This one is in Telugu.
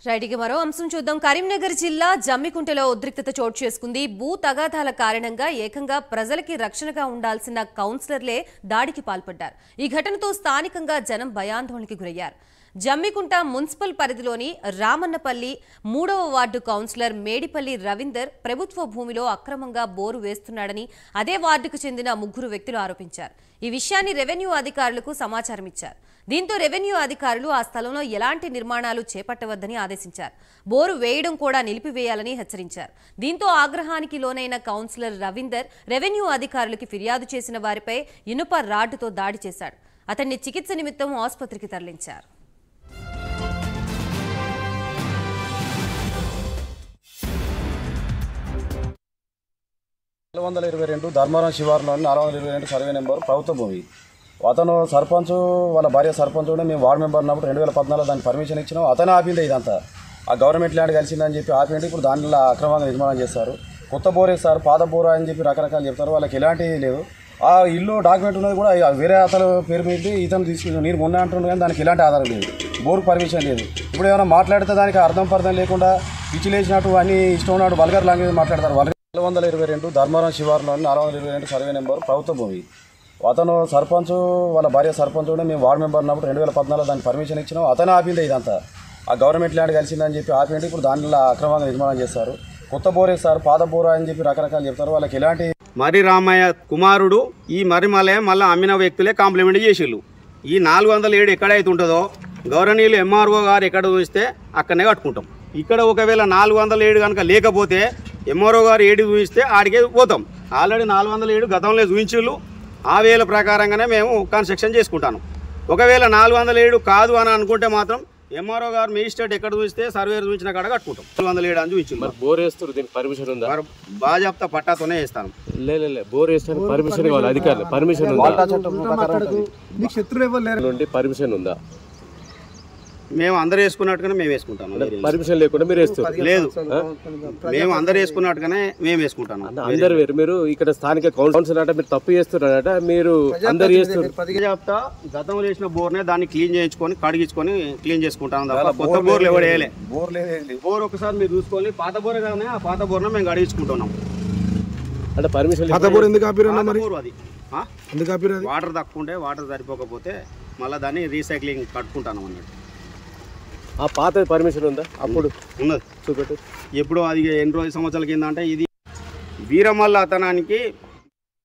రైట్కి మరో అంశం చూద్దాం. కరీంనగర్ జిల్లా జమ్మికుంటలో ఉద్రిక్తత చోటు చేసుకుంది. భూ తగాదాల కారణంగా ఏకంగా ప్రజలకి రక్షణగా ఉండాల్సిన కౌన్సిలర్లే దాడికి పాల్పడ్డారు. ఈ ఘటనతో స్థానికంగా జనం భయాందోళనకి గురయ్యారు. జమ్మికుంట మున్సిపల్ పరిధిలోని రామన్నపల్లి 3వ వార్డు కౌన్సిలర్ మేడిపల్లి రవీందర్ ప్రభుత్వ భూమిలో అక్రమంగా బోరు వేస్తున్నాడని అదే వార్డుకు చెందిన 3 వ్యక్తులు ఆరోపించారు. ఈ విషయాన్ని రెవెన్యూ అధికారులకు సమాచారం ఇచ్చారు. దీంతో రెవెన్యూ అధికారులు ఆ స్థలంలో ఎలాంటి నిర్మాణాలు చేపట్టవద్దని ఆదేశించారు. బోరు వేయడం కూడా నిలిపివేయాలని హెచ్చరించారు. దీంతో ఆగ్రహానికి లోనైన కౌన్సిలర్ రవీందర్ రెవెన్యూ అధికారులకు ఫిర్యాదు చేసిన వారిపై ఇనుప రాడ్డుతో దాడి చేశాడు. అతన్ని చికిత్స నిమిత్తం ఆసుపత్రికి తరలించారు. ధర్మారం శివారులోని 422 సర్వే నెంబర్ ప్రభుత్వ భూమి. అతను సర్పంచ్ వాళ్ళ భార్య సర్పంచ్ కూడా మేము వార్డు మెంబర్ ఉన్నప్పుడు 2014 దానికి పర్మిషన్ ఇచ్చినాం. అతనే ఆపింది ఇదంతా. ఆ గవర్నమెంట్ ల్యాండ్ కలిసిందని చెప్పి ఆపిండి ఇప్పుడు దాంట్లో అక్రమంగా నిర్మాణం చేస్తారు. కొత్త బోర్ వేస్తారు, పాత బోర్ అని చెప్పి రకరకాలు చెప్తారు. వాళ్ళకి ఎలాంటి లేదు. ఆ ఇల్లు డాక్యుమెంట్ ఉన్నది కూడా వేరే అతను పేరు మీద ఇతను తీసుకుని నేను మొన్న అంటుండే కానీ దానికి ఎలాంటి ఆధారం లేదు. బోర్ పర్మిషన్ లేదు. ఇప్పుడు ఏమైనా మాట్లాడితే దానికి అర్థం లేకుండా పిచ్చి లేచినట్టు అన్ని ఇష్టం ఉన్నట్టు వల్గర్ లాంగ్వేజ్ మాట్లాడతారు. 422 ధర్మారం శివారులోని 422 సర్వే నెంబర్ ప్రభుత్వ భూమి. అతను సర్పంచ్ వాళ్ళ భార్య సర్పంచ్ కూడా మేము వార్డు మెంబర్ ఉన్నప్పుడు 2014 దానికి పర్మిషన్ ఇచ్చినాం. అతనే ఆపింది ఇదంతా. ఆ గవర్నమెంట్ ల్యాండ్ కలిసిందని చెప్పి ఆపిండి ఇప్పుడు దాంట్లో అక్రమంగా నిర్మాణం చేస్తారు. కొత్త బోర్ వేస్తారు, పాత బోర్ అని చెప్పి రకరకాలు చెప్తారు. వాళ్ళకి ఎలాంటి మరి రామయ్య కుమారుడు ఈ మరిమలయ మళ్ళీ అమ్మిన వ్యక్తులే కాంప్లిమెంట్ చేసిళ్ళు. ఈ 407 ఎక్కడైతే ఉంటుందో గౌరవనీయులు ఎంఆర్ఓ గారు ఎక్కడ చూస్తే అక్కడనే కట్టుకుంటాం. ఇక్కడ ఒకవేళ 407 కనుక లేకపోతే ఎంఆర్ఓ గారు ఏడు చూపిస్తే ఆడికే పోతాం. ఆల్రెడీ 407 గతంలో చూపించిళ్ళు. ఆ వేల ప్రకారంగానే మేము కన్స్ట్రక్షన్ చేసుకుంటాను. ఒకవేళ 407 కాదు అని అనుకుంటే మాత్రం ఎంఆర్ఓ గారు మేజిస్ట్రేట్ ఎక్కడ చూస్తే సర్వేర్ చూపించిన కాడ కట్టుకుంటాం. 407 అని చూపించింది. బోర్ వేస్తారు, దీనికి పర్మిషన్ ఉందా? బాగా చెప్తా పట్టాతోనే వేస్తాను. లేదు బోర్ వేస్తాను పర్మిషన్ కావాలి. అధికారులు పర్మిషన్ నుండి పర్మిషన్ ఉందా? మేము అందరు వేసుకున్నట్టుగానే మేము వేసుకుంటాము. పర్మిషన్ లేకుండా మీరు వేస్తారు? లేదు, మేము అందరు వేసుకున్నట్టుగానే మేము వేసుకుంటాము. అందరు వేరు. మీరు ఇక్కడ స్థానిక కౌన్సిల్ అంటే మీరు తప్పు చేస్తున్నారట, మీరు అందరు చేస్తారు. చెప్తా గతంలో వేసిన బోర్నే దాన్ని క్లీన్ చేయించుకొని కడిగించుకొని క్లీన్ చేసుకుంటాను తప్ప కొత్త బోర్లు ఎవరు వేయలే. బోర్ ఒకసారి మీరు చూసుకొని పాత బోర్ కానీ ఆ పాత బోర్నే మేము కడిగించుకుంటున్నాం. అంటే పర్మిషన్ అది వాటర్ తక్కువ ఉంటే వాటర్ సరిపోకపోతే మళ్ళీ దాన్ని రీసైక్లింగ్ కట్టుకుంటాను అన్నట్టు. ఆ పాత పర్మిషన్ ఉందా? అప్పుడు ఉన్నది, చూపెట్టు. ఎప్పుడు అది ఎన్ని రోజుల సంవత్సరాల కింద అంటే ఇది వీరమల్ల అతనానికి